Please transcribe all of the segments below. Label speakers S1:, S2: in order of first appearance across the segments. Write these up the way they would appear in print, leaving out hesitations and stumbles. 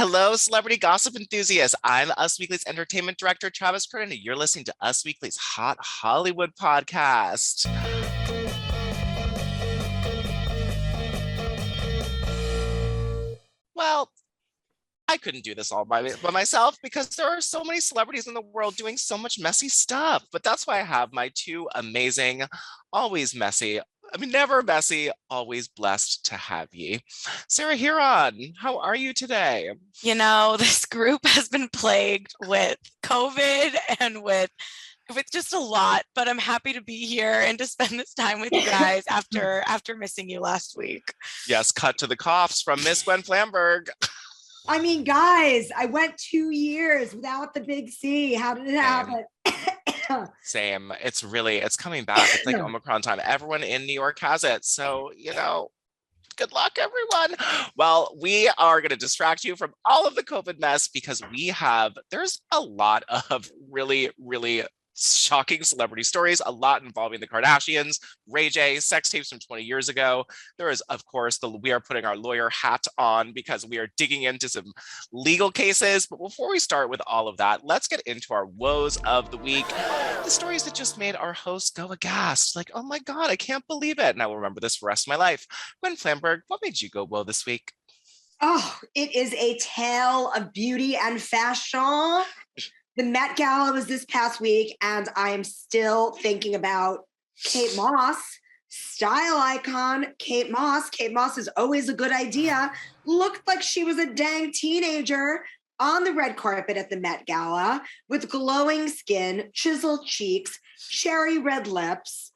S1: Hello, celebrity gossip enthusiasts. I'm Us Weekly's entertainment director, Travis Curtin, and you're listening to Us Weekly's Hot Hollywood podcast. Well, I couldn't do this all by myself because there are so many celebrities in the world doing so much messy stuff. But that's why I have my two amazing, always messy, never messy, always blessed to have ye. Sarah Huron, how are you today?
S2: This group has been plagued with COVID and with just a lot, but I'm happy to be here and to spend this time with you guys after missing you last week.
S1: Yes, cut to the coughs from Miss Gwen Flamberg.
S3: I mean, guys, I went 2 years without the big C. How did it happen?
S1: Same. It's coming back. It's like Omicron time. Everyone in New York has it. So, good luck, everyone. Well, we are going to distract you from all of the COVID mess because there's a lot of really, really shocking celebrity stories, a lot involving the Kardashians, Ray J, sex tapes from 20 years ago. There is, of course, we are putting our lawyer hat on because we are digging into some legal cases. But before we start with all of that, let's get into our woes of the week. The stories that just made our host go aghast. Like, oh my God, I can't believe it. And I will remember this for the rest of my life. Gwen Flamberg, what made you go woe this week?
S3: Oh, it is a tale of beauty and fashion. The Met Gala was this past week, and I am still thinking about Kate Moss, style icon, Kate Moss. Kate Moss is always a good idea. Looked like she was a dang teenager on the red carpet at the Met Gala with glowing skin, chiseled cheeks, cherry red lips,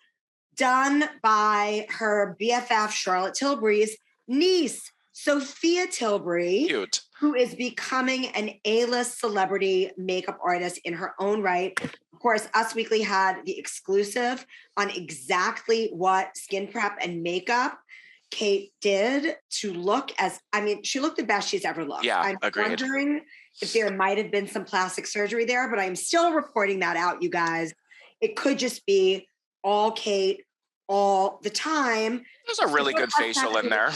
S3: done by her BFF, Charlotte Tilbury's niece, Sophia Tilbury.
S1: Cute.
S3: Who is becoming an A-list celebrity makeup artist in her own right. Of course, Us Weekly had the exclusive on exactly what skin prep and makeup Kate did to look she looked the best she's ever looked.
S1: Yeah,
S3: I'm
S1: agreed.
S3: wondering if there might have been some plastic surgery there, but I'm still reporting that out, you guys. It could just be all Kate all the time.
S1: There's a really good facial in there.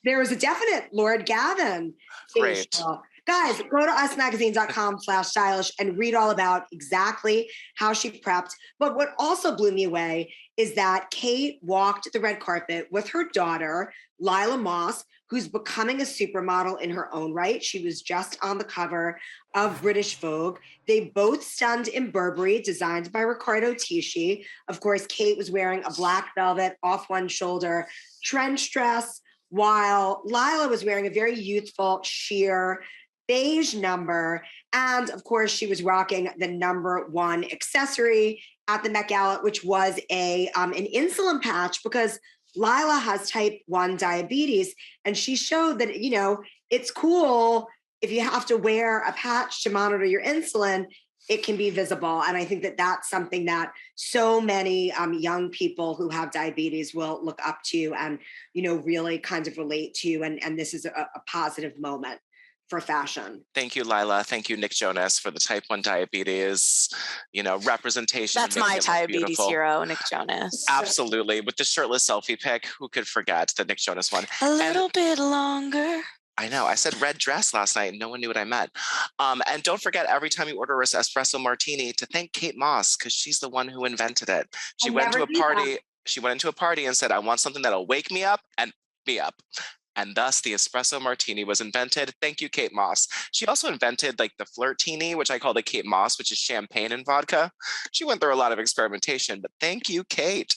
S3: There was a definite Lord Gavin
S1: Great.
S3: facial. Guys, go to usmagazine.com/stylish and read all about exactly how she prepped. But what also blew me away is that Kate walked the red carpet with her daughter, Lila Moss, who's becoming a supermodel in her own right. She was just on the cover of British Vogue. They both stunned in Burberry, designed by Riccardo Tisci. Of course, Kate was wearing a black velvet off one shoulder trench dress, while Lila was wearing a very youthful, sheer beige number. And of course, she was rocking the number one accessory at the Met Gala, which was an insulin patch, because Lila has type 1 diabetes. And she showed that, it's cool if you have to wear a patch to monitor your insulin, it can be visible. And I think that that's something that so many young people who have diabetes will look up to and, really kind of relate to. And this is a positive moment for fashion.
S1: Thank you, Lila. Thank you, Nick Jonas, for the type 1 diabetes, representation.
S2: That's my diabetes hero, Nick Jonas.
S1: Absolutely. With the shirtless selfie pic, who could forget the Nick Jonas one?
S2: A little bit longer.
S1: I know. I said red dress last night. No one knew what I meant. And don't forget, every time you order an espresso martini, to thank Kate Moss, because she's the one who invented it. She went into a party. She went into a party and said, I want something that'll wake me up and me up. And thus the espresso martini was invented. Thank you, Kate Moss. She also invented the flirtini, which I call the Kate Moss, which is champagne and vodka. She went through a lot of experimentation, but thank you, Kate.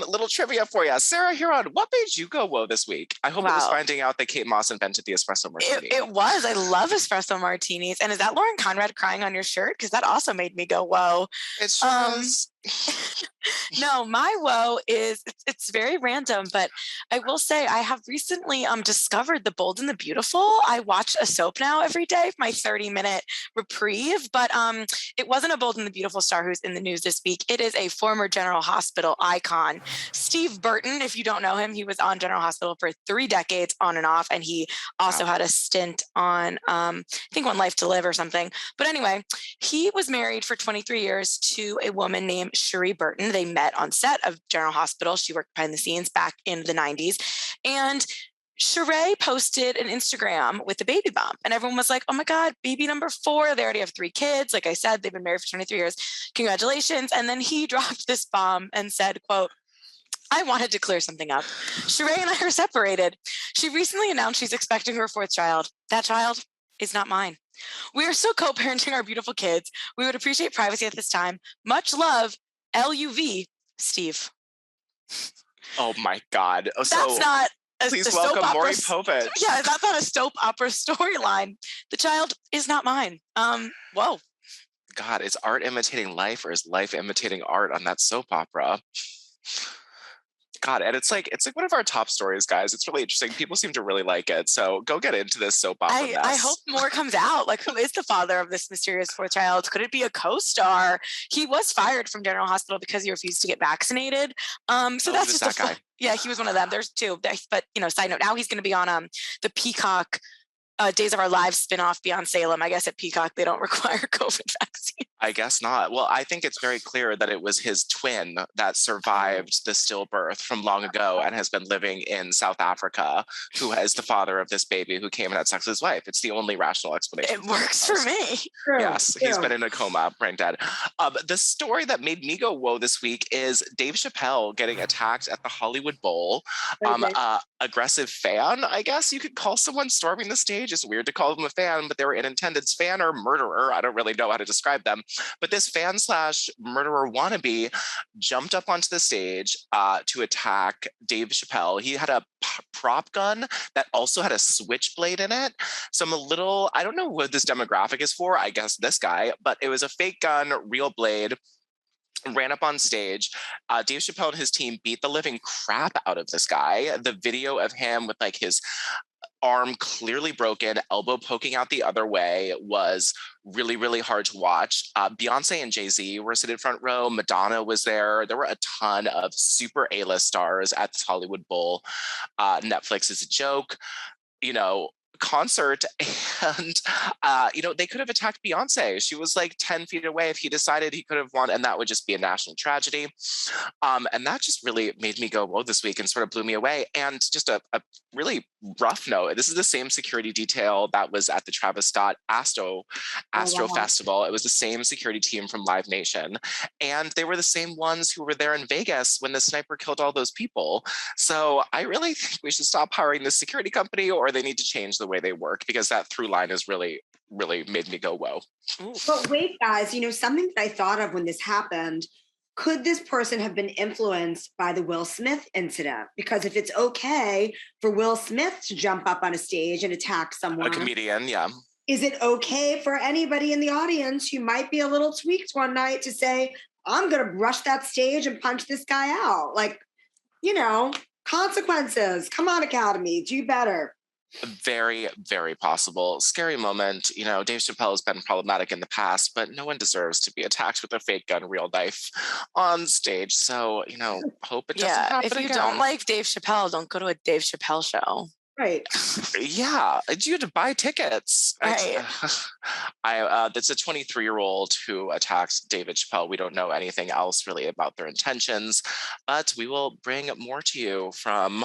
S1: Little trivia for you. Sarah Huron, what made you go whoa this week? I hope it was finding out that Kate Moss invented the espresso martini.
S2: It was. I love espresso martinis. And is that Lauren Conrad crying on your shirt? Because that also made me go whoa.
S1: It's just...
S2: No, my woe is it's very random, but I will say I have recently discovered The Bold and the Beautiful. I watch a soap now every day for my 30-minute reprieve, but it wasn't a Bold and the Beautiful star who's in the news this week. It is a former General Hospital icon, Steve Burton. If you don't know him, he was on General Hospital for 3 decades on and off, and he also had a stint on I think One Life to Live or something. But anyway, he was married for 23 years to a woman named Cherie Burton. They met on set of General Hospital. She worked behind the scenes back in the 90s. And Sheree posted an Instagram with a baby bump, and everyone was like, oh my God, baby number 4. They already have 3 kids. Like I said, they've been married for 23 years. Congratulations. And then he dropped this bomb and said, quote, I wanted to clear something up. Sheree and I are separated. She recently announced she's expecting her 4th child. That child is not mine. We are still co-parenting our beautiful kids. We would appreciate privacy at this time. Much love, LUV, Steve.
S1: Oh my God.
S2: That's not
S1: please welcome Maury Povich.
S2: Yeah, that's not a soap opera storyline. The child is not mine. Whoa.
S1: God, is art imitating life or is life imitating art on that soap opera? God, and it's like one of our top stories, guys. It's really interesting. People seem to really like it. So go get into this soap opera mess.
S2: I hope more comes out. Like, who is the father of this mysterious 4th child? Could it be a co-star? He was fired from General Hospital because he refused to get vaccinated. So that's just
S1: that guy.
S2: Yeah, he was one of them. There's 2. But side note, now he's going to be on the Peacock Days of Our Lives spinoff Beyond Salem. I guess at Peacock they don't require COVID vaccine.
S1: I guess not. Well, I think it's very clear that it was his twin that survived the stillbirth from long ago and has been living in South Africa, who is the father of this baby who came and had sex with his wife. It's the only rational explanation.
S2: It works for me.
S1: Yes, he's been in a coma, brain dead. The story that made me go whoa this week is Dave Chappelle getting attacked at the Hollywood Bowl. Aggressive fan, I guess you could call someone storming the stage. It's weird to call them a fan, but they were an intended fan or murderer. I don't really know how to describe them. But this fan / murderer wannabe jumped up onto the stage to attack Dave Chappelle. He had a prop gun that also had a switchblade in it. So I don't know what this demographic is for. I guess this guy, but it was a fake gun, real blade. Ran up on stage. Dave Chappelle and his team beat the living crap out of this guy. The video of him with like his arm clearly broken, elbow poking out the other way was really, really hard to watch. Beyonce and Jay-Z were sitting front row. Madonna was there. There were a ton of super A-list stars at this Hollywood Bowl. Netflix is a joke. Concert, and they could have attacked Beyonce. She was like 10 feet away. If he decided, he could have won, and that would just be a national tragedy. And that just really made me go whoa this week and sort of blew me away. And just a really rough note, this is the same security detail that was at the Travis Scott Astro Festival. It was the same security team from Live Nation, and they were the same ones who were there in Vegas when the sniper killed all those people. So I really think we should stop hiring this security company, or they need to change the way they work, because that through line is really, really made me go, whoa.
S3: But wait, guys, something that I thought of when this happened, could this person have been influenced by the Will Smith incident? Because if it's okay for Will Smith to jump up on a stage and attack someone,
S1: a comedian, yeah.
S3: Is it okay for anybody in the audience who might be a little tweaked one night to say, I'm going to rush that stage and punch this guy out? Like, consequences. Come on, Academy, do better.
S1: Very, very possible. Scary moment. Dave Chappelle has been problematic in the past, but no one deserves to be attacked with a fake gun, real knife on stage. So, hope it doesn't happen
S2: if you
S1: again.
S2: don't like Dave Chappelle, don't go to a Dave Chappelle show.
S3: Right.
S1: Yeah, you had to buy tickets.
S2: Right.
S1: It's a 23-year-old who attacked David Chappelle. We don't know anything else really about their intentions, but we will bring more to you from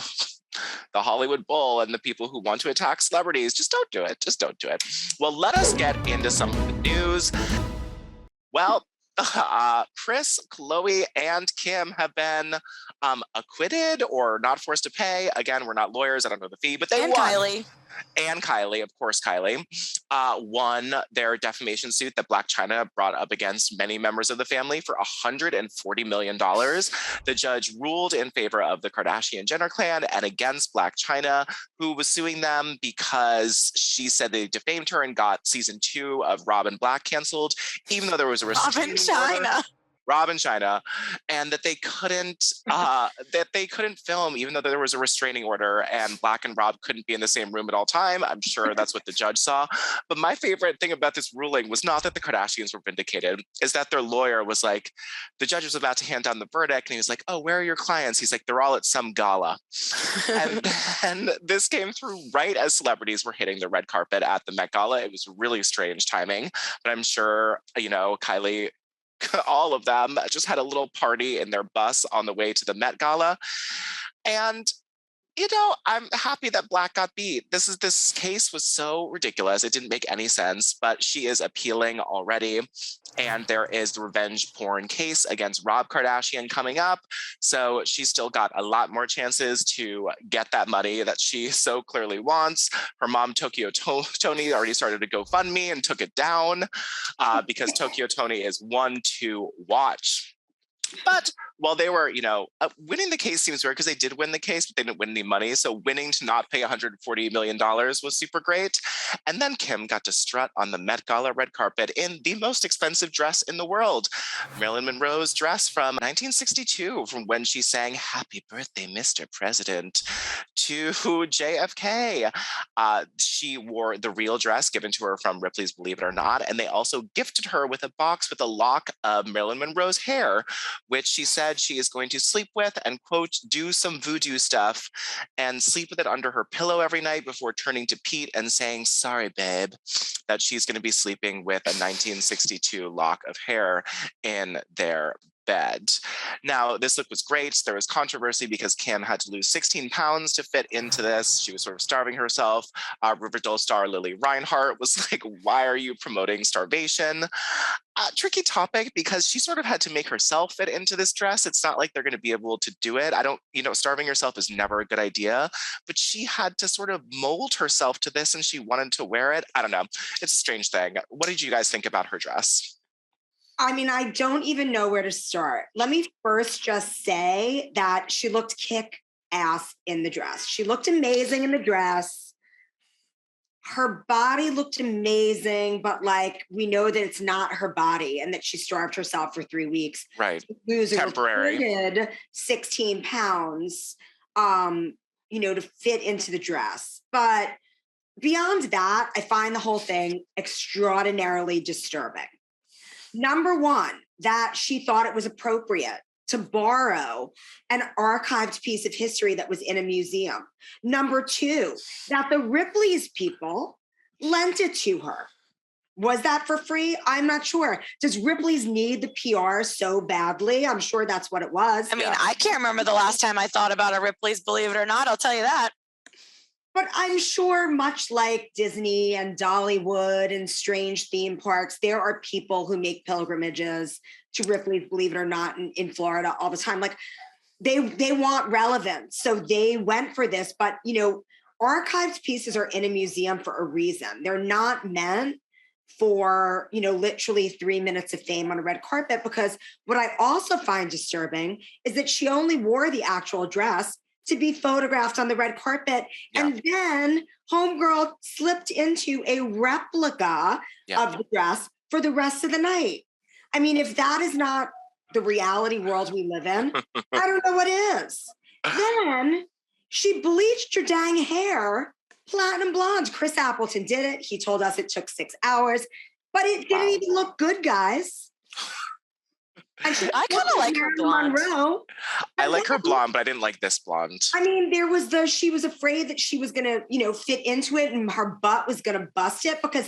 S1: the Hollywood Bowl and the people who want to attack celebrities. Just don't do it. Just don't do it. Well, let us get into some of the news. Well, Chris, Khloe, and Kim have been acquitted or not forced to pay. Again, we're not lawyers. I don't know the fee, but they won.
S2: Kylie.
S1: And Kylie, of course, won their defamation suit that Blac Chyna brought up against many members of the family for $140 million. The judge ruled in favor of the Kardashian-Jenner clan and against Blac Chyna, who was suing them because she said they defamed her and got season 2 of Rob and Black canceled, even though there was a restraining order. Rob and Chyna, and that they couldn't film, even though there was a restraining order, and Black and Rob couldn't be in the same room at all time. I'm sure that's what the judge saw. But my favorite thing about this ruling was not that the Kardashians were vindicated, is that their lawyer was like, the judge was about to hand down the verdict, and he was like, oh, where are your clients? He's like, they're all at some gala. And then this came through right as celebrities were hitting the red carpet at the Met Gala. It was really strange timing, but I'm sure, Kylie, all of them just had a little party in their bus on the way to the Met Gala. And I'm happy that Black got beat. This case was so ridiculous. It didn't make any sense, but she is appealing already. And there is the revenge porn case against Rob Kardashian coming up. So she's still got a lot more chances to get that money that she so clearly wants. Her mom, Tokyo Tony, already started a GoFundMe and took it down because Tokyo Tony is one to watch. But while they were, winning the case seems weird because they did win the case, but they didn't win any money. So winning to not pay $140 million was super great. And then Kim got to strut on the Met Gala red carpet in the most expensive dress in the world, Marilyn Monroe's dress from 1962, from when she sang "Happy Birthday, Mr. President" to JFK. She wore the real dress given to her from Ripley's Believe It or Not. And they also gifted her with a box with a lock of Marilyn Monroe's hair, which she said she is going to sleep with and, quote, do some voodoo stuff and sleep with it under her pillow every night before turning to Pete and saying, sorry, babe, that she's going to be sleeping with a 1962 lock of hair in their bed. Now, this look was great. There was controversy because Kim had to lose 16 pounds to fit into this. She was sort of starving herself. Riverdale star Lily Reinhart was like, why are you promoting starvation? Tricky topic because she sort of had to make herself fit into this dress. It's not like they're going to be able to do it. Starving yourself is never a good idea, but she had to sort of mold herself to this and she wanted to wear it. I don't know. It's a strange thing. What did you guys think about her dress?
S3: I mean, I don't even know where to start. Let me first just say that she looked kick-ass in the dress. She looked amazing in the dress. Her body looked amazing, but we know that it's not her body and that she starved herself for 3 weeks.
S1: Right.
S3: To lose
S1: temporary
S3: 16 pounds, to fit into the dress. But beyond that, I find the whole thing extraordinarily disturbing. Number one, that she thought it was appropriate to borrow an archived piece of history that was in a museum. Number two, that the Ripley's people lent it to her. Was that for free? I'm not sure. Does Ripley's need the PR so badly? I'm sure that's what it was.
S2: I mean, I can't remember the last time I thought about a Ripley's Believe It or Not. I'll tell you that.
S3: But I'm sure much like Disney and Dollywood and strange theme parks, there are people who make pilgrimages to Ripley's Believe It or Not in Florida all the time. They want relevance. So they went for this. But, archived pieces are in a museum for a reason. They're not meant for, literally 3 minutes of fame on a red carpet. Because what I also find disturbing is that she only wore the actual dress to be photographed on the red carpet. Yeah. And then homegirl slipped into a replica of the dress for the rest of the night. I mean, if that is not the reality world we live in, I don't know what is. Then she bleached her dang hair platinum blonde. Chris Appleton did it. He told us it took 6 hours, but it didn't even look good, guys. And
S2: I kind of like her blonde.
S3: Monroe.
S1: I like her blonde, but I didn't like this blonde.
S3: I mean, she was afraid that she was going to, fit into it and her butt was going to bust it because,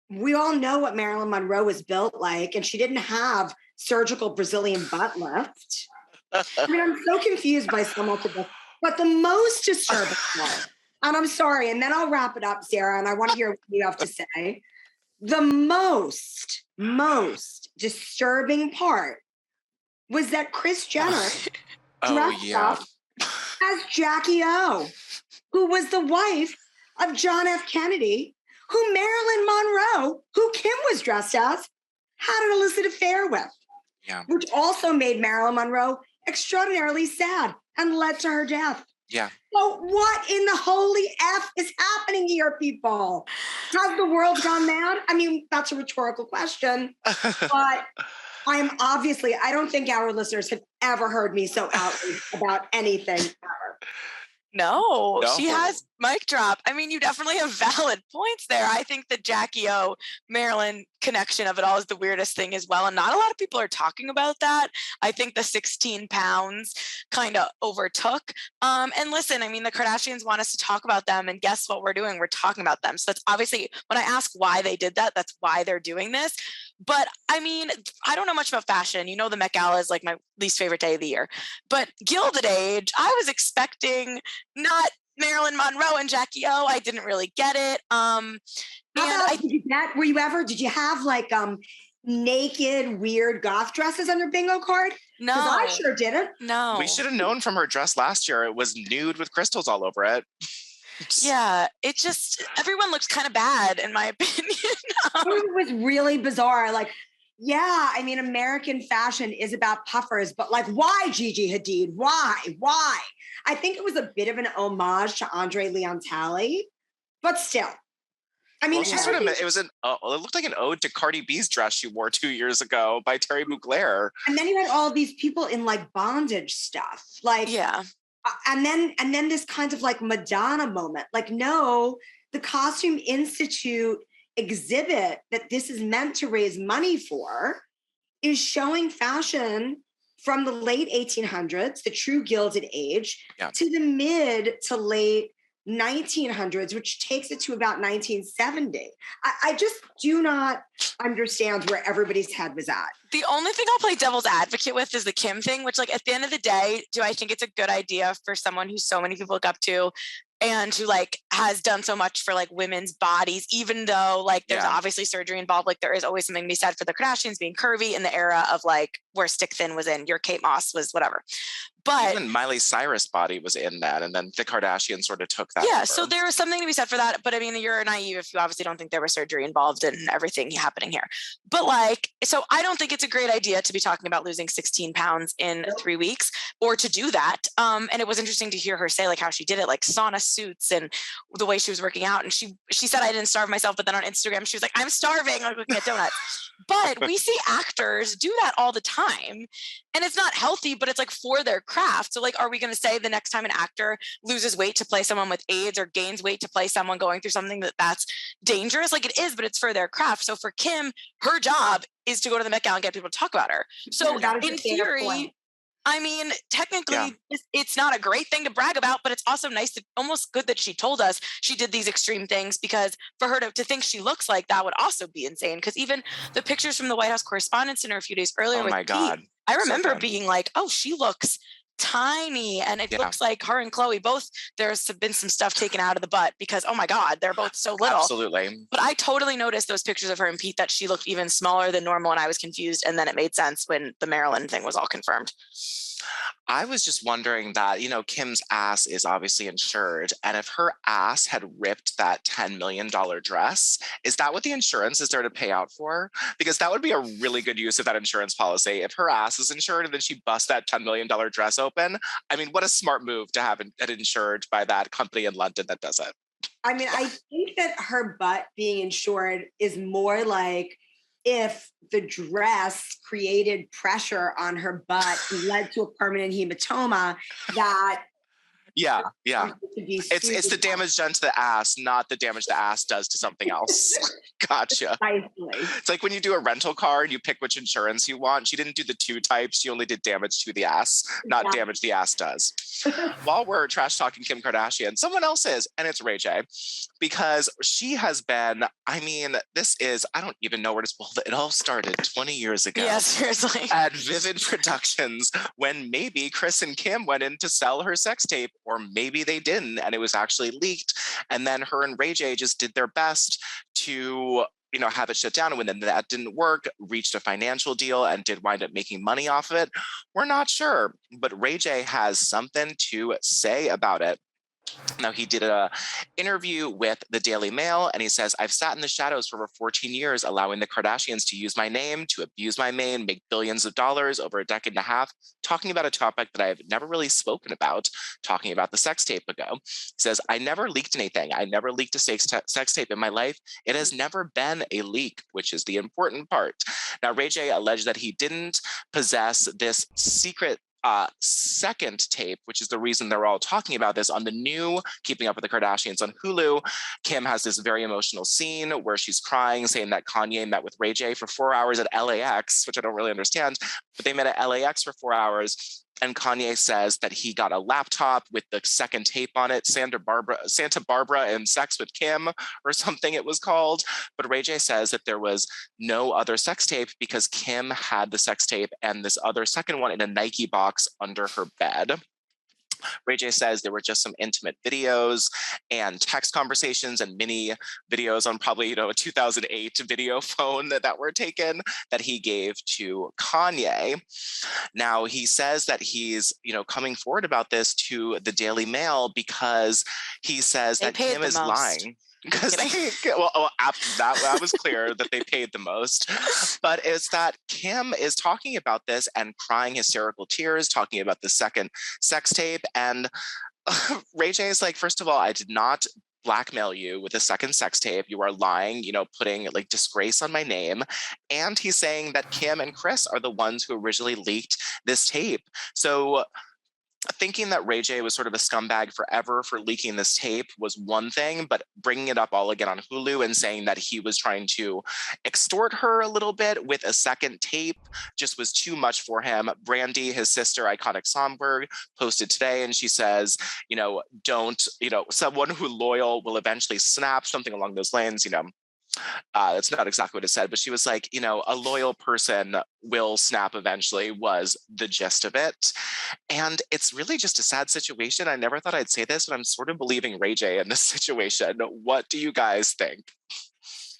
S3: we all know what Marilyn Monroe was built like, and she didn't have surgical Brazilian butt lift. I mean, I'm so confused by so much of this. But the most disturbing part, and I'm sorry, and then I'll wrap it up, Sarah, and I want to hear what you have to say. The most disturbing part was that Kris Jenner dressed up as Jackie O, who was the wife of John F. Kennedy, who Marilyn Monroe, who Kim was dressed as, had an illicit affair with.
S1: Yeah.
S3: Which also made Marilyn Monroe extraordinarily sad and led to her death.
S1: Yeah.
S3: So what in the holy F is happening here, people? Has the world gone mad? I mean, that's a rhetorical question, but I don't think our listeners have ever heard me so outraged about anything ever.
S2: No, she has Mic drop. I mean, you definitely have valid points there. I think the Jackie O Marilyn connection of it all is the weirdest thing as well. And not a lot of people are talking about that. I think the 16 pounds kind of overtook. And listen, I mean, the Kardashians want us to talk about them. And guess what we're doing? We're talking about them. So that's obviously, when I ask why they did that, that's why they're doing this. But I mean, I don't know much about fashion. You know, the Met Gala is like my least favorite day of the year. But Gilded Age, I was expecting not Marilyn Monroe and Jackie O. I didn't really get it.
S3: Did you have like naked, weird goth dresses on your bingo card?
S2: No.
S3: Because I sure didn't.
S2: No.
S1: We should have known from her dress last year. It was nude with crystals all over it.
S2: Yeah, it just, everyone looks kind of bad in my opinion.
S3: It was really bizarre. Like, yeah, I mean, American fashion is about puffers, but like, why Gigi Hadid? Why? I think it was a bit of an homage to Andre Leon Talley, but still. I mean,
S1: it looked like an ode to Cardi B's dress she wore 2 years ago by Terry Mugler.
S3: And then you had all these people in like bondage stuff. Like,
S2: yeah.
S3: And then this kind of like Madonna moment. Like, no, the Costume Institute exhibit that this is meant to raise money for is showing fashion from the late 1800s, the true Gilded Age, to the mid to late 1900s, which takes it to about 1970. I just do not understand where everybody's head was at.
S2: The only thing I'll play devil's advocate with is the Kim thing, which like at the end of the day, do I think it's a good idea for someone who so many people look up to and who like has done so much for like women's bodies, even though like there's obviously surgery involved, like there is always something to be said for the Kardashians being curvy in the era of like where Stick Thin was in, your Kate Moss was whatever. But
S1: even Miley Cyrus' body was in that, and then the Kardashians sort of took that.
S2: Yeah,
S1: over.
S2: so there was something to be said for that. But I mean, you're naive if you obviously don't think there was surgery involved in everything happening here. But like, so I don't think it's a great idea to be talking about losing 16 pounds in 3 weeks or to do that. And it was interesting to hear her say like how she did it, like sauna suits and the way she was working out. And she said, I didn't starve myself, but then on Instagram, she was like, I'm starving, like looking at donuts. But we see actors do that all the time. And it's not healthy, but it's like for their craft. So like, are we going to say the next time an actor loses weight to play someone with AIDS or gains weight to play someone going through something that's dangerous? Like it is, but it's for their craft. So for Kim, her job is to go to the Met Gala and get people to talk about her. So in theory, I mean, technically, it's not a great thing to brag about, but it's also nice, almost good that she told us she did these extreme things, because for her to think she looks like that would also be insane. Because even the pictures from the White House Correspondents' Dinner a few days earlier with Pete, I remember being like, oh, she looks tiny. And it looks like her and Khloe both, there's been some stuff taken out of the butt because, oh my God, they're both so little.
S1: Absolutely.
S2: But I totally noticed those pictures of her and Pete that she looked even smaller than normal, and I was confused. And then it made sense when the Marilyn thing was all confirmed.
S1: I was just wondering that, you know, Kim's ass is obviously insured. And if her ass had ripped that $10 million dress, is that what the insurance is there to pay out for? Because that would be a really good use of that insurance policy. If her ass is insured and then she busts that $10 million dress open, I mean, what a smart move to have it insured by that company in London that does it.
S3: I mean, I think that her butt being insured is more like if the dress created pressure on her butt and led to a permanent hematoma, that
S1: it's the damage done to the ass, not the damage the ass does to something else. Gotcha. It's like when you do a rental car and you pick which insurance you want. She didn't do the two types. She only did damage to the ass, not damage the ass does. While we're trash talking Kim Kardashian, someone else is, and it's Ray J, because she has been, I mean, I don't even know where to pull it. It all started 20 years ago.
S2: Yeah, seriously.
S1: At Vivid Productions, when maybe Kris and Kim went in to sell her sex tape, or maybe they didn't, and it was actually leaked. And then her and Ray J just did their best to, you know, have it shut down. And when that didn't work, reached a financial deal and did wind up making money off of it. We're not sure, but Ray J has something to say about it. Now, he did an interview with the Daily Mail, and he says, I've sat in the shadows for over 14 years, allowing the Kardashians to use my name, to abuse my name, make billions of dollars over a decade and a half, talking about a topic that I've never really spoken about, talking about the sex tape ago. He says, I never leaked anything. I never leaked a sex tape in my life. It has never been a leak, which is the important part. Now, Ray J alleged that he didn't possess this secret second tape, which is the reason they're all talking about this, on the new Keeping Up with the Kardashians on Hulu, Kim has this very emotional scene where she's crying, saying that Kanye met with Ray J for 4 hours at LAX, which I don't really understand, but they met at LAX for 4 hours. And Kanye says that he got a laptop with the second tape on it, Santa Barbara and Sex with Kim or something it was called. But Ray J says that there was no other sex tape because Kim had the sex tape and this other second one in a Nike box under her bed. Ray J says there were just some intimate videos and text conversations and mini videos on probably, a 2008 video phone that were taken that he gave to Kanye. Now, he says that he's, coming forward about this to the Daily Mail because he says that Kim is lying. Because that was clear that they paid the most, but it's that Kim is talking about this and crying hysterical tears, talking about the second sex tape, and Ray J is like, first of all, I did not blackmail you with a second sex tape. You are lying, putting like disgrace on my name. And he's saying that Kim and Chris are the ones who originally leaked this tape. So thinking that Ray J was sort of a scumbag forever for leaking this tape was one thing, but bringing it up all again on Hulu and saying that he was trying to extort her a little bit with a second tape just was too much for him. Brandy, his sister, Iconic Songbird, posted today and she says, someone who loyal will eventually snap, something along those lines, that's not exactly what it said, but she was like, a loyal person will snap eventually was the gist of it. And it's really just a sad situation. I never thought I'd say this, but I'm sort of believing Ray J in this situation. What do you guys think?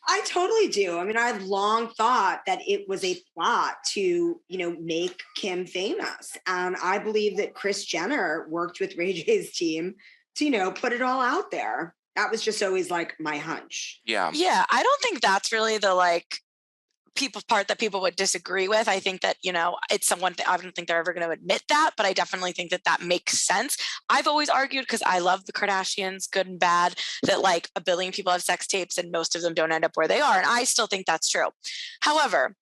S3: I totally do. I mean, I've long thought that it was a plot to, make Kim famous. And I believe that Kris Jenner worked with Ray J's team to, put it all out there. That was just always like my hunch.
S1: Yeah.
S2: Yeah. I don't think that's really the part that people would disagree with. I think that, it's someone, I don't think they're ever going to admit that, but I definitely think that makes sense. I've always argued, because I love the Kardashians, good and bad, that like 1 billion people have sex tapes and most of them don't end up where they are. And I still think that's true. However,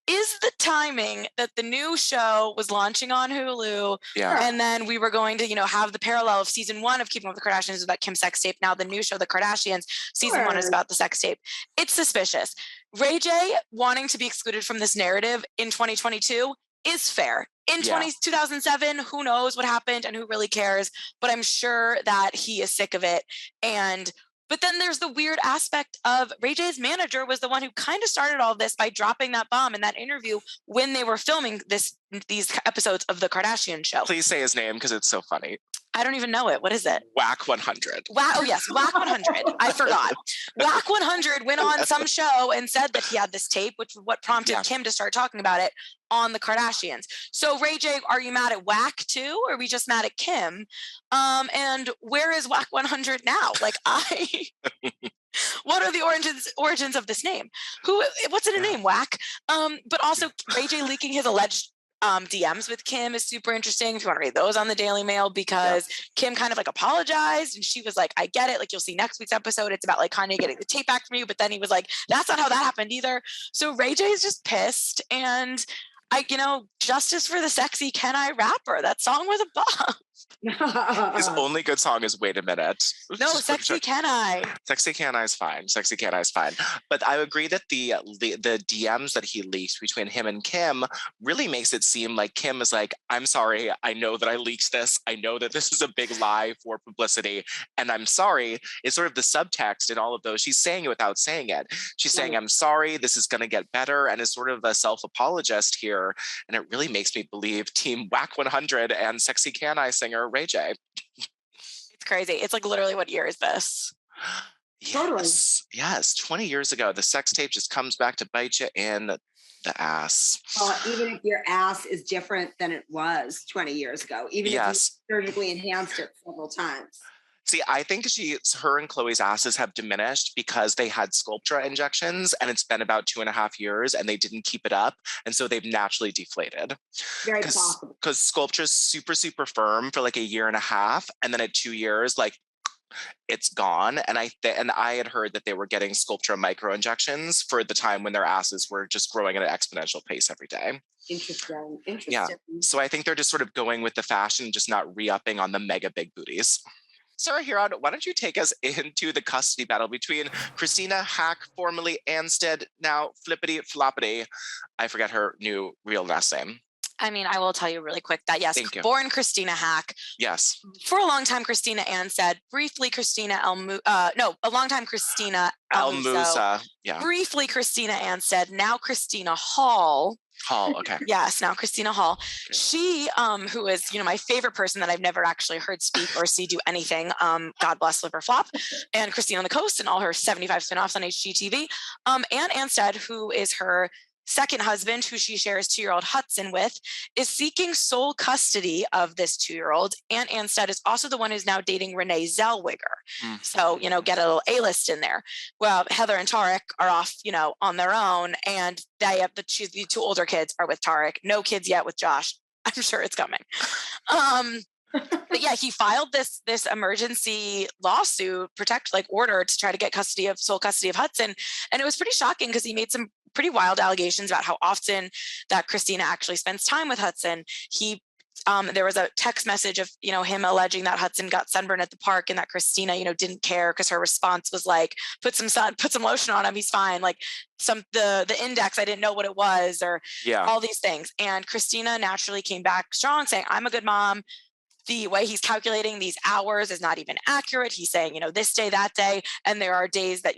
S2: is the timing that the new show was launching on Hulu, and then we were going to, have the parallel of season 1 of Keeping Up with the Kardashians about Kim's sex tape. Now the new show, The Kardashians, season 1 is about the sex tape. It's suspicious. Ray J wanting to be excluded from this narrative in 2022 is fair. In 2007, who knows what happened and who really cares? But I'm sure that he is sick of it. But then there's the weird aspect of Ray J's manager was the one who kind of started all this by dropping that bomb in that interview when they were filming these episodes of The Kardashian Show.
S1: Please say his name because it's so funny.
S2: I don't even know it. What is it?
S1: Whack 100.
S2: Oh, yes. Whack 100. I forgot. Whack 100 went on some show and said that he had this tape, which is what prompted Kim to start talking about it on the Kardashians. So Ray J, are you mad at Whack too? Or are we just mad at Kim? And where is Whack 100 now? What are the origins of this name? What's in a name? Whack. But also Ray J leaking his alleged DMs with Kim is super interesting if you want to read those on the Daily Mail, because Kim kind of apologized and she was like, I get it. You'll see next week's episode. It's about Kanye getting the tape back from you. But then he was like, that's not how that happened either. So Ray J is just pissed. And justice for the sexy Can I rapper. That song was a bomb.
S1: His only good song is Wait a Minute.
S2: No, Sexy Can I.
S1: Sexy Can I is fine. Sexy Can I is fine. But I agree that the DMs that he leaked between him and Kim really makes it seem like Kim is like, I'm sorry. I know that I leaked this. I know that this is a big lie for publicity. And I'm sorry. It's sort of the subtext in all of those. She's saying it without saying it. She's saying, I'm sorry. This is going to get better. And is sort of a self-apologist here. And it really makes me believe Team Whack 100 and Sexy Can I singer Ray J.
S2: It's crazy. It's literally, what year is this?
S1: Yes. 20 years ago, the sex tape just comes back to bite you in the ass.
S3: Well, even if your ass is different than it was 20 years ago, even if you surgically enhanced it several times.
S1: See, I think her and Chloe's asses have diminished because they had Sculptra injections and it's been about 2.5 years and they didn't keep it up. And so they've naturally deflated.
S3: Very possible.
S1: Because Sculptra's super, super firm for 1.5 years. And then at 2 years, it's gone. And I had heard that they were getting Sculptra microinjections for the time when their asses were just growing at an exponential pace every day.
S3: Interesting.
S1: Yeah. So I think they're just sort of going with the fashion, just not re-upping on the mega big booties. Sarah Huron, why don't you take us into the custody battle between Christina Hack, formerly Anstead, now Flippity Floppity. I forget her new real last name.
S2: I mean, I will tell you really quick that yes, born Christina Hack.
S1: Yes.
S2: For a long time, Christina Anstead. Briefly, a long time Christina
S1: Almusa. Yeah.
S2: Briefly, Christina Anstead. Now Christina Hall.
S1: Okay.
S2: Yes, now Christina Hall. Okay. She, who is, my favorite person that I've never actually heard speak or see do anything. God bless Flip or Flop, and Christine on the Coast and all her 75 spinoffs on HGTV. Anne Anstead, who is her second husband, who she shares 2-year-old Hudson with, is seeking sole custody of this 2-year-old. Anne Anstead is also the one who's now dating Renee Zellweger. So, get a little A-list in there. Well, Heather and Todrick are off, on their own, and they have the 2 older kids are with Todrick. No kids yet with Josh. I'm sure it's coming. But yeah, he filed this emergency lawsuit, order to try to get sole custody of Hudson. And it was pretty shocking because he made some pretty wild allegations about how often that Christina actually spends time with Hudson. There was a text message of, him alleging that Hudson got sunburned at the park and that Christina, didn't care because her response was like, put some lotion on him. He's fine. Like the index, I didn't know what it was, or all these things. And Christina naturally came back strong saying, I'm a good mom. The way he's calculating these hours is not even accurate. He's saying, this day, that day. And there are days that,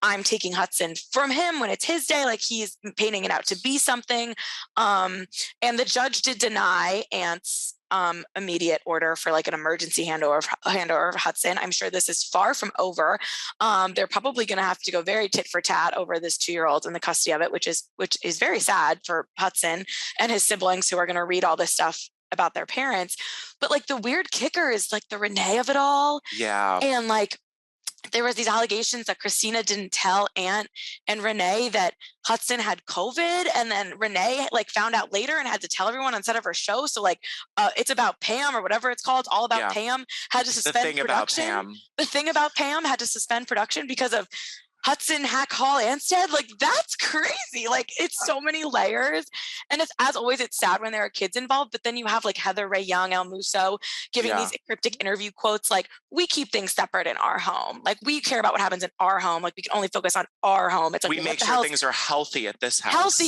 S2: I'm taking Hudson from him when it's his day, like he's painting it out to be something. And the judge did deny Ant's immediate order for like an emergency handover of Hudson. I'm sure this is far from over. They're probably going to have to go very tit for tat over this 2-year-old and the custody of it, which is very sad for Hudson and his siblings who are going to read all this stuff about their parents. But like the weird kicker is like the Renee of it all.
S1: Yeah.
S2: And like there was these allegations that Christina didn't tell Aunt and Renee that Hudson had COVID, and then Renee like found out later and had to tell everyone on set of her show. So like it's about Pam or whatever it's called. It's all about Pam had to suspend production. The thing about Pam had to suspend production because of Hudson, Hack, Hall, Anstead. Like that's crazy. Like it's so many layers. And it's, as always, it's sad when there are kids involved, but then you have like Heather Ray Young, El Musso giving these cryptic interview quotes like, we keep things separate in our home. Like we care about what happens in our home. Like we can only focus on our home. It's like,
S1: we make sure things are healthy at this house.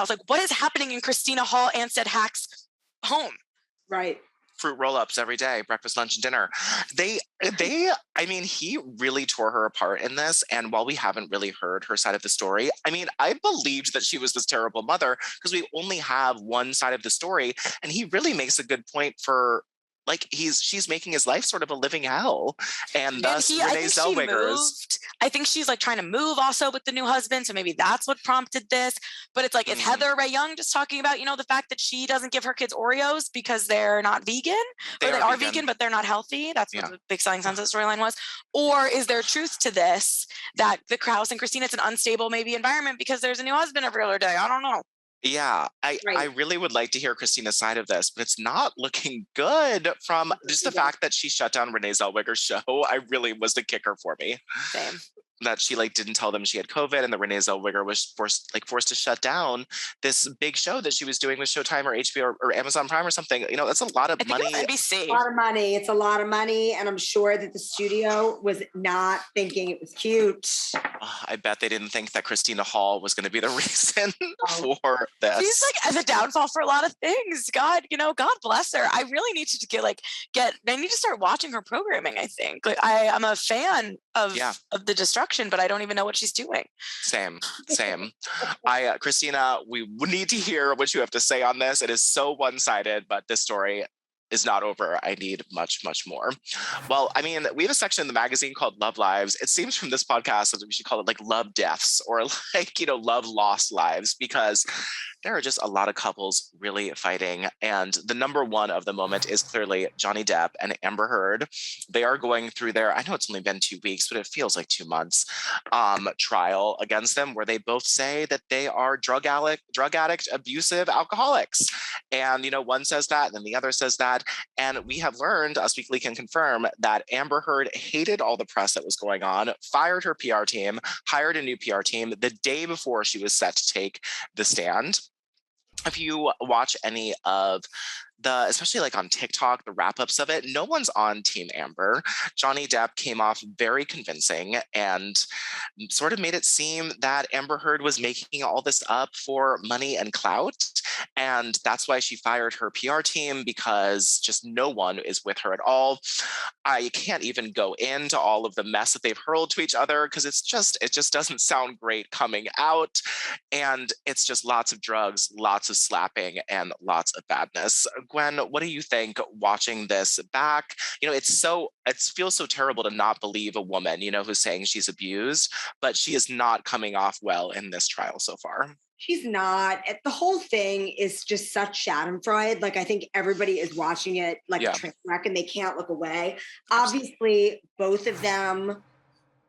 S2: Like what is happening in Christina Hall, Anstead, Hack's home?
S3: Right.
S1: Fruit roll-ups every day, breakfast, lunch, and dinner. He really tore her apart in this. And while we haven't really heard her side of the story, I believed that she was this terrible mother because we only have one side of the story. And he really makes a good point for like she's making his life sort of a living hell. And thus Renee Zellweger's.
S2: I think she's like trying to move also with the new husband. So maybe that's what prompted this. But it's like, is Heather Ray Young just talking about, the fact that she doesn't give her kids Oreos because they're not vegan? They are vegan, but they're not healthy. That's what the Big Selling Sunset storyline was. Or is there truth to this, that the Krause and Christina, it's an unstable maybe environment because there's a new husband every other day? I don't know.
S1: Yeah, I really would like to hear Christina's side of this, but it's not looking good from just the fact that she shut down Renee Zellweger's show. I really was the kicker for me.
S2: Same.
S1: That she like didn't tell them she had COVID, and that Renee Zellweger was forced to shut down this big show that she was doing with Showtime or HBO or Amazon Prime or something. That's a lot of money.
S2: NBC.
S3: A lot of money. It's a lot of money, and I'm sure that the studio was not thinking it was cute.
S1: I bet they didn't think that Christina Hall was going to be the reason for this.
S2: She's like the downfall for a lot of things. God bless her. I really need to I need to start watching her programming. I think I'm a fan of the destruction, but I don't even know what she's doing.
S1: Same. Christina, we need to hear what you have to say on this. It is so one-sided, but this story is not over. I need much, much more. Well, we have a section in the magazine called Love Lives. It seems from this podcast that we should call it like Love Deaths or like, Love Lost Lives, because there are just a lot of couples really fighting. And the number one of the moment is clearly Johnny Depp and Amber Heard. They are going through their, I know it's only been 2 weeks, but it feels like 2 months, trial against them, where they both say that they are drug addict, abusive alcoholics. And, one says that, and then the other says that. And we have learned, Us Weekly can confirm, that Amber Heard hated all the press that was going on, fired her PR team, hired a new PR team the day before she was set to take the stand. If you watch any of especially like on TikTok, the wrap-ups of it, no one's on Team Amber. Johnny Depp came off very convincing and sort of made it seem that Amber Heard was making all this up for money and clout. And that's why she fired her PR team, because just no one is with her at all. I can't even go into all of the mess that they've hurled to each other, because it just doesn't sound great coming out. And it's just lots of drugs, lots of slapping, and lots of badness. Gwen, what do you think watching this back? It feels so terrible to not believe a woman, who's saying she's abused, but she is not coming off well in this trial so far.
S3: She's not. The whole thing is just such schadenfreude. Like, I think everybody is watching it like a train wreck, and they can't look away. Obviously, both of them,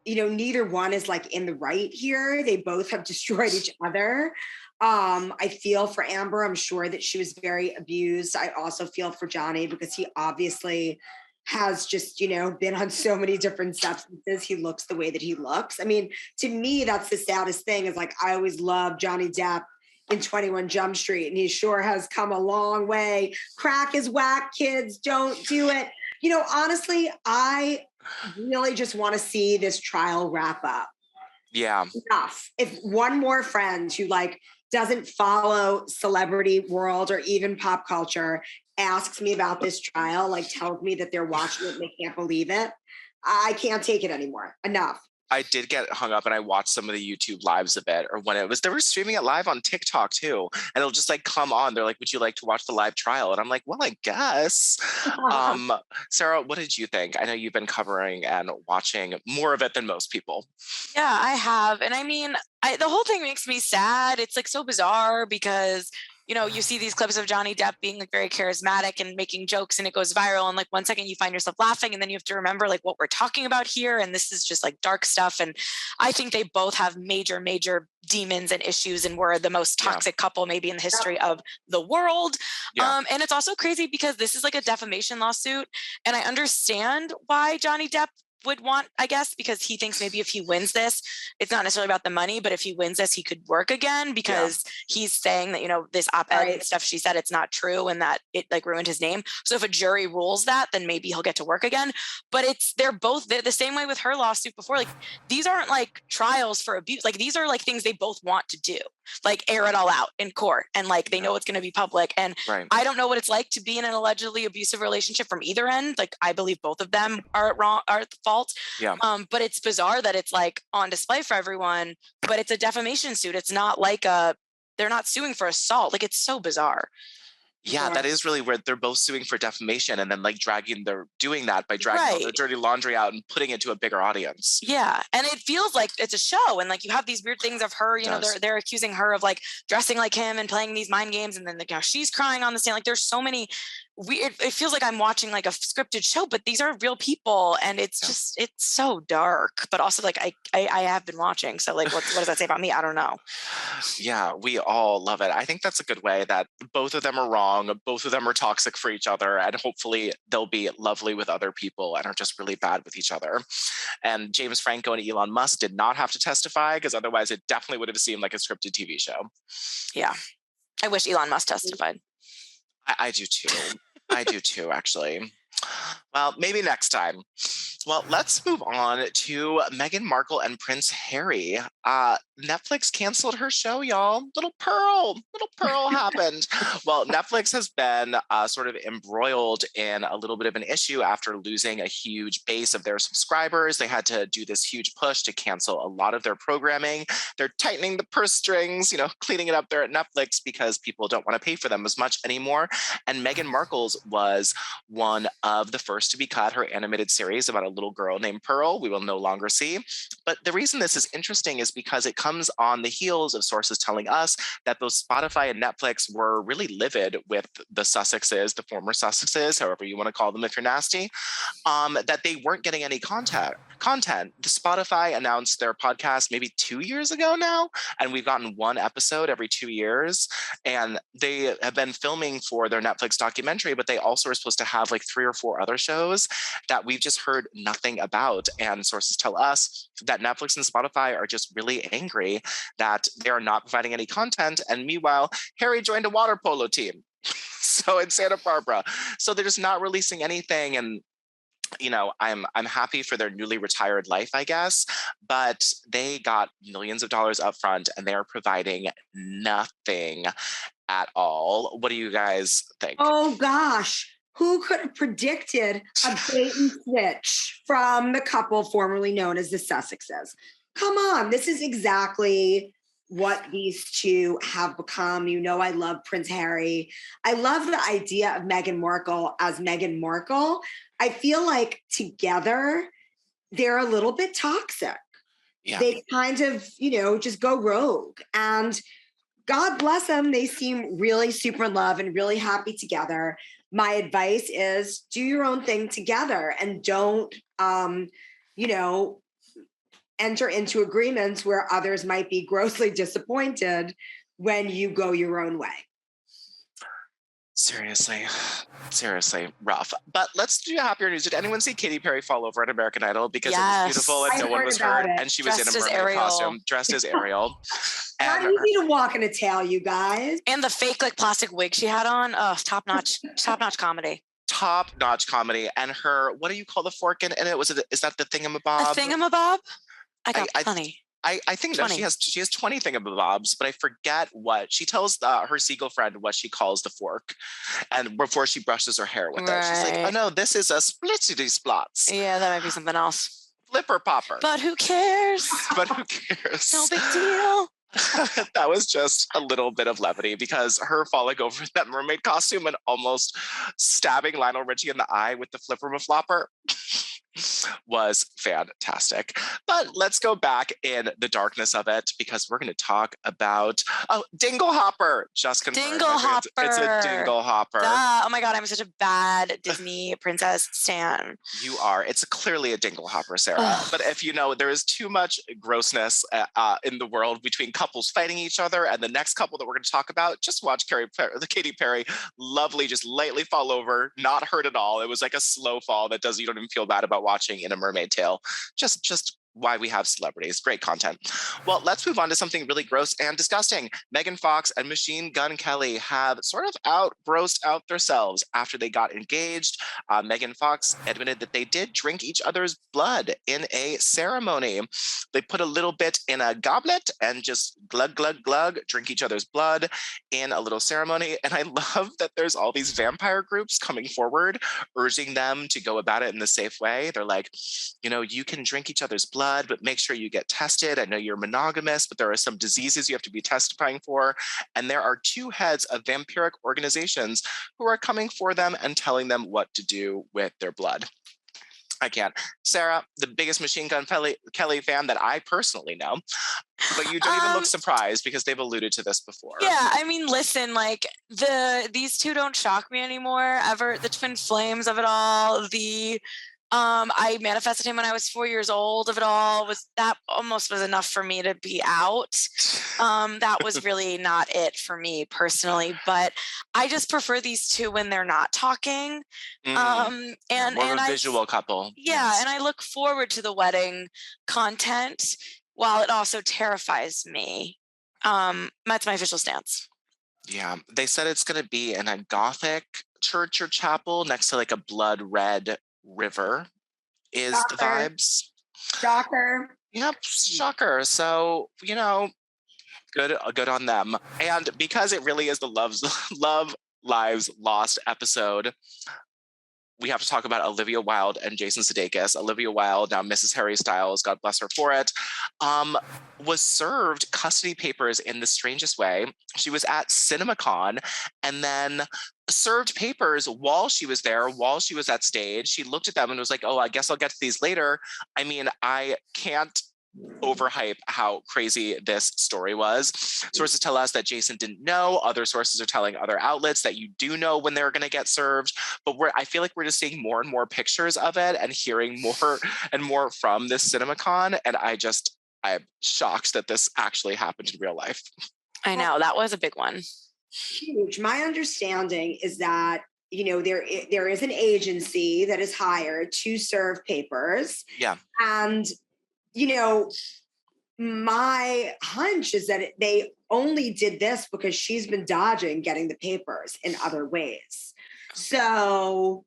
S3: neither one is like in the right here. They both have destroyed each other. I feel for Amber. I'm sure that she was very abused. I also feel for Johnny, because he obviously has just, been on so many different substances. He looks the way that he looks. I mean, to me, that's the saddest thing, is like, I always loved Johnny Depp in 21 Jump Street, and he sure has come a long way. Crack is whack, kids, don't do it. Honestly, I really just want to see this trial wrap up.
S1: Yeah.
S3: Enough. If one more friend who doesn't follow celebrity world or even pop culture asks me about this trial, tells me that they're watching it and they can't believe it, I can't take it anymore. Enough.
S1: I did get hung up, and I watched some of the YouTube lives of it, or when they were streaming it live on TikTok too. And it'll just come on. They're like, would you like to watch the live trial? And I'm like, well, I guess. Sarah, what did you think? I know you've been covering and watching more of it than most people.
S2: Yeah, I have. And I mean, the whole thing makes me sad. It's so bizarre, because you see these clips of Johnny Depp being very charismatic and making jokes, and it goes viral. And 1 second you find yourself laughing, and then you have to remember what we're talking about here. And this is just dark stuff. And I think they both have major, major demons and issues, and were the most toxic couple maybe in the history of the world. And it's also crazy, because this is a defamation lawsuit. And I understand why Johnny Depp would want, I guess, because he thinks maybe if he wins this, it's not necessarily about the money, but if he wins this, he could work again, because he's saying that, this op-ed stuff she said, it's not true, and that it ruined his name. So if a jury rules that, then maybe he'll get to work again. But they're the same way with her lawsuit before. These aren't trials for abuse. These are things they both want to do, air it all out in court, and they know it's going to be public. And I don't know what it's like to be in an allegedly abusive relationship from either end. I believe both of them are at fault. But it's bizarre that it's on display for everyone, but it's a defamation suit. It's not they're not suing for assault. It's so bizarre.
S1: Yeah, that is really weird. They're both suing for defamation, and then they're doing that by dragging all their dirty laundry out and putting it to a bigger audience.
S2: Yeah. And it feels like it's a show, and you have these weird things of her, they're accusing her of dressing like him and playing these mind games, and then she's crying on the stand. There's so many weird, it feels like I'm watching a scripted show, but these are real people, and it's just, it's so dark. But also I have been watching, so what does that say about me? I don't know.
S1: Yeah, we all love it. I think that's a good way that both of them are wrong, both of them are toxic for each other, and hopefully they'll be lovely with other people and are just really bad with each other. And James Franco and Elon Musk did not have to testify, because otherwise it definitely would have seemed like a scripted TV show.
S2: Yeah. I wish Elon Musk testified.
S1: I do too. I do too, actually. Well, maybe next time. Well, let's move on to Meghan Markle and Prince Harry. Netflix canceled her show, y'all. Little Pearl happened. Well, Netflix has been sort of embroiled in a little bit of an issue after losing a huge base of their subscribers. They had to do this huge push to cancel a lot of their programming. They're tightening the purse strings, cleaning it up there at Netflix, because people don't want to pay for them as much anymore. And Meghan Markle's was one of the first forced to be cut, her animated series about a little girl named Pearl, we will no longer see. But the reason this is interesting is because it comes on the heels of sources telling us that both Spotify and Netflix were really livid with the Sussexes, the former Sussexes, however you want to call them if you're nasty, that they weren't getting any content. The Spotify announced their podcast maybe 2 years ago now, and we've gotten one episode every 2 years. And they have been filming for their Netflix documentary, but they also are supposed to have like 3 or 4 other shows that we've just heard nothing about. And sources tell us that Netflix and Spotify are just really angry that they are not providing any content. And meanwhile, Harry joined a water polo team. So in Santa Barbara. So they're just not releasing anything. And I'm happy for their newly retired life, I guess, but they got millions of dollars up front and they are providing nothing at all. What do you guys think?
S3: Oh gosh, who could have predicted a bait and switch from the couple formerly known as the Sussexes? Come on, this is exactly what these two have become. I love Prince Harry. I love the idea of Meghan Markle as Meghan Markle. I feel like together they're a little bit toxic.
S1: Yeah.
S3: They kind of, just go rogue. And God bless them. They seem really super in love and really happy together. My advice is do your own thing together and don't, enter into agreements where others might be grossly disappointed when you go your own way.
S1: Seriously rough. But let's do happier news. Did anyone see Katy Perry fall over at American Idol? Because it was beautiful and no one was hurt, and she was in a mermaid costume, dressed as Ariel.
S3: Not easy to walk in a tail, you guys.
S2: And the fake plastic wig she had on, top notch comedy.
S1: Top-notch comedy. And her, what do you call the fork in it? Is that the thingamabob?
S2: A thingamabob? I got plenty.
S1: I think that she has 20 thingamabobs, but I forget what she tells her seagull friend what she calls the fork, and before she brushes her hair with it, she's like, "Oh no, this is a splittity splots."
S2: Yeah, that might be something else.
S1: Flipper popper.
S2: But who cares?
S1: But who cares?
S2: No big deal.
S1: That was just a little bit of levity because her falling over that mermaid costume and almost stabbing Lionel Richie in the eye with the flipper flopper was fantastic. But let's go back in the darkness of it because we're going to talk about Dingle Hopper. Just confirmed.
S2: Dingle Hopper.
S1: It's a Dingle Hopper.
S2: Oh my God, I'm such a bad Disney princess stan.
S1: You are. It's clearly a Dingle Hopper, Sarah. But if there is too much grossness in the world between couples fighting each other and the next couple that we're going to talk about, just watch Katy Perry lovely, just lightly fall over, not hurt at all. It was like a slow fall that you don't even feel bad about watching in a mermaid tail. Just why we have celebrities. Great content. Well, let's move on to something really gross and disgusting. Megan Fox and Machine Gun Kelly have sort of grossed out themselves after they got engaged. Megan Fox admitted that they did drink each other's blood in a ceremony. They put a little bit in a goblet and just glug, glug, glug, drink each other's blood in a little ceremony. And I love that there's all these vampire groups coming forward, urging them to go about it in the safe way. They're like, you can drink each other's blood, but make sure you get tested. I know you're monogamous, but there are some diseases you have to be testifying for. And there are 2 heads of vampiric organizations who are coming for them and telling them what to do with their blood. I can't. Sarah, the biggest Machine Gun Kelly fan that I personally know, but you don't even look surprised because they've alluded to this before.
S2: Yeah, I mean, listen, these 2 don't shock me anymore, ever. The twin flames of it all, I manifested him when I was 4 years old of it all. That almost was enough for me to be out. That was really not it for me personally, but I just prefer these 2 when they're not talking. And
S1: more of a visual couple.
S2: Yeah, yes. And I look forward to the wedding content while it also terrifies me. That's my official stance.
S1: Yeah, they said it's going to be in a Gothic church or chapel next to a blood red river is the vibes.
S3: Shocker.
S1: Yep, shocker. So, good on them. And because it really is the Love Lives Lost episode, we have to talk about Olivia Wilde and Jason Sudeikis. Olivia Wilde, now Mrs. Harry Styles, God bless her for it, was served custody papers in the strangest way. She was at CinemaCon and then served papers while she was there, while she was at stage. She looked at them and was like, oh, I guess I'll get to these later. I mean, I can't overhype how crazy this story was. Sources tell us that Jason didn't know. Other sources are telling other outlets that you do know when they're going to get served. But I feel like we're just seeing more and more pictures of it and hearing more and more from this CinemaCon. And I'm shocked that this actually happened in real life.
S2: I know, that was a big one.
S3: Huge. My understanding is that, there is an agency that is hired to serve papers.
S1: Yeah.
S3: And my hunch is that they only did this because she's been dodging getting the papers in other ways. So,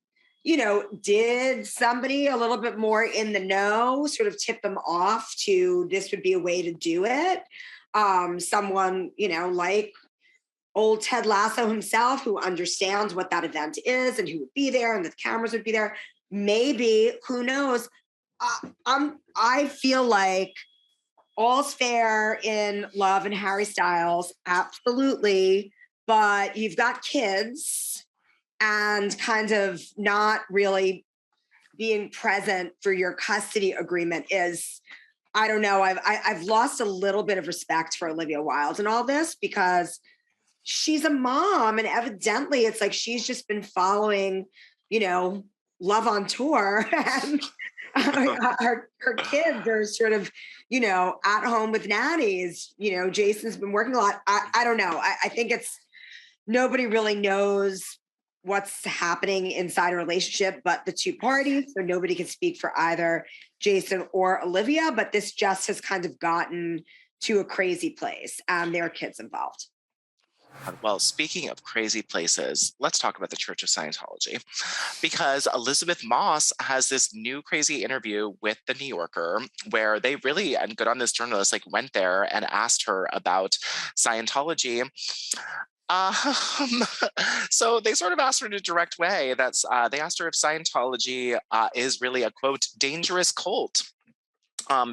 S3: did somebody a little bit more in the know sort of tip them off to this would be a way to do it? Someone, like old Ted Lasso himself, who understands what that event is and who would be there and the cameras would be there. Maybe, who knows? I feel like all's fair in love and Harry Styles, absolutely. But you've got kids and kind of not really being present for your custody agreement is, I don't know. I've lost a little bit of respect for Olivia Wilde and all this because she's a mom and evidently it's like she's just been following, Love on Tour and her kids are sort of, at home with nannies. Jason's been working a lot. I don't know. I think it's nobody really knows what's happening inside a relationship but the two parties. So nobody can speak for either Jason or Olivia, but this just has kind of gotten to a crazy place and there are kids involved.
S1: Well, speaking of crazy places, let's talk about the Church of Scientology, because Elizabeth Moss has this new crazy interview with the New Yorker where they really, and good on this journalist, went there and asked her about Scientology. So they sort of asked her in a direct way. They asked her if Scientology is really a, quote, dangerous cult.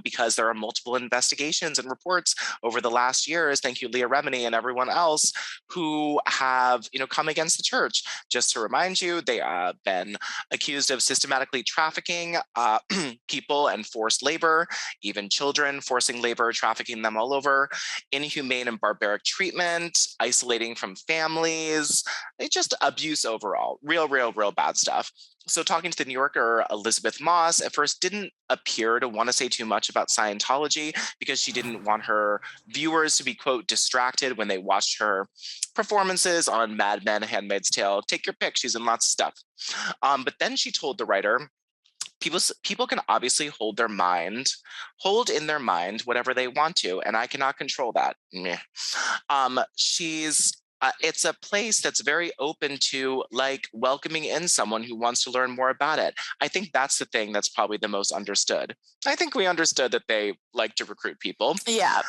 S1: Because there are multiple investigations and reports over the last years, thank you, Leah Remini and everyone else, who have, come against the church. Just to remind you, they have been accused of systematically trafficking people and forced labor, even children, forcing labor, trafficking them all over, inhumane and barbaric treatment, isolating from families, they just abuse overall, real bad stuff. So talking to the New Yorker, Elizabeth Moss at first didn't appear to want to say too much about Scientology because she didn't want her viewers to be, quote, distracted when they watched her performances on Mad Men, Handmaid's Tale. Take your pick. She's in lots of stuff. But then she told the writer, people can obviously hold in their mind whatever they want to, and I cannot control that. It's a place that's very open to welcoming in someone who wants to learn more about it. I think that's the thing that's probably the most understood. I think we understood that they like to recruit people.
S2: Yeah.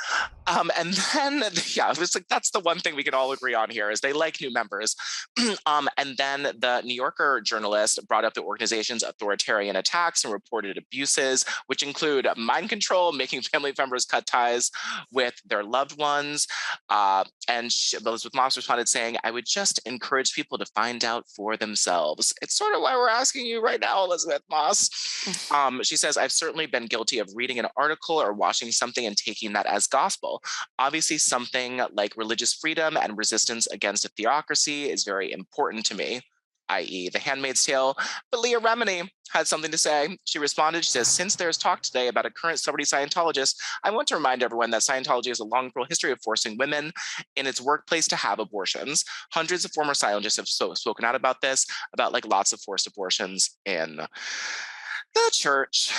S1: And then, it was that's the one thing we can all agree on here is they like new members. And then the New Yorker journalist brought up the organization's authoritarian attacks and reported abuses, which include mind control, making family members cut ties with their loved ones. And Elizabeth Moss responded saying, I would just encourage people to find out for themselves. It's sort of why we're asking you right now, Elizabeth Moss. She says, I've certainly been guilty of reading an article or watching something and taking that as gospel. Obviously, something like religious freedom and resistance against a theocracy is very important to me, i.e. The Handmaid's Tale. But Leah Remini had something to say. She responded, she says, since there's talk today about a current celebrity Scientologist, I want to remind everyone that Scientology has a long history of forcing women in its workplace to have abortions. Hundreds of former Scientologists have spoken out about this, about lots of forced abortions in The church.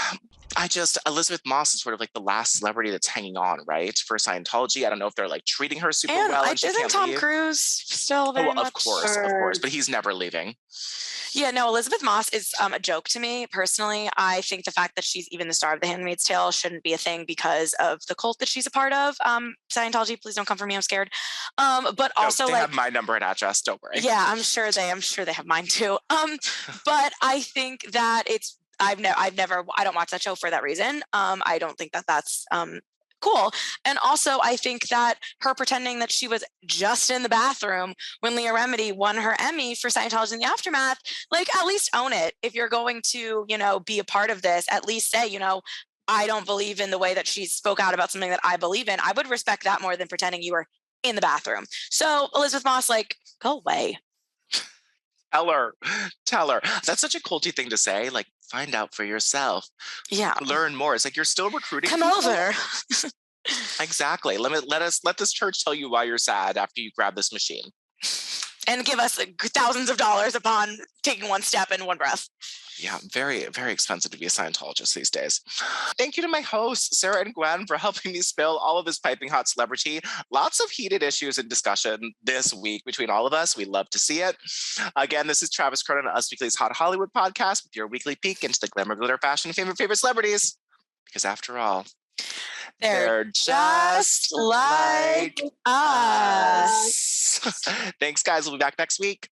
S1: Elizabeth Moss is sort of like the last celebrity that's hanging on, right? For Scientology. I don't know if they're like treating her super
S2: And
S1: well
S2: I
S1: and she
S2: isn't
S1: can't
S2: Tom
S1: leave.
S2: Cruise still very much.
S1: Of course, but he's never leaving.
S2: Yeah, no, Elizabeth Moss is a joke to me personally. I think the fact that she's even the star of The Handmaid's Tale shouldn't be a thing because of the cult that she's a part of. Scientology, please don't come for me. I'm scared. But also,
S1: they have my number and address. Don't worry.
S2: Yeah, I'm sure they have mine too. But I think that I don't watch that show for that reason. I don't think that that's cool. And also, I think that her pretending that she was just in the bathroom when Leah Remini won her Emmy for Scientology in the Aftermath, like, at least own it. If you're going to, be a part of this, at least say, I don't believe in the way that she spoke out about something that I believe in. I would respect that more than pretending you were in the bathroom. So Elizabeth Moss, like, go away.
S1: Tell her. That's such a culty thing to say. Like, find out for yourself.
S2: Yeah.
S1: Learn more. It's like you're still recruiting.
S2: Come
S1: people.
S2: over.
S1: Exactly. Let this church tell you why you're sad after you grab this machine.
S2: And give us thousands of dollars upon taking one step in one breath.
S1: Yeah, very, very expensive to be a Scientologist these days. Thank you to my hosts, Sarah and Gwen, for helping me spill all of this piping hot celebrity. Lots of heated issues and discussion this week between all of us. We love to see it. Again, this is Travis Cronin, Us Weekly's Hot Hollywood podcast, with your weekly peek into the glamour, glitter, fashion, favorite celebrities. Because after all, they're just like us. Thanks, guys. We'll be back next week.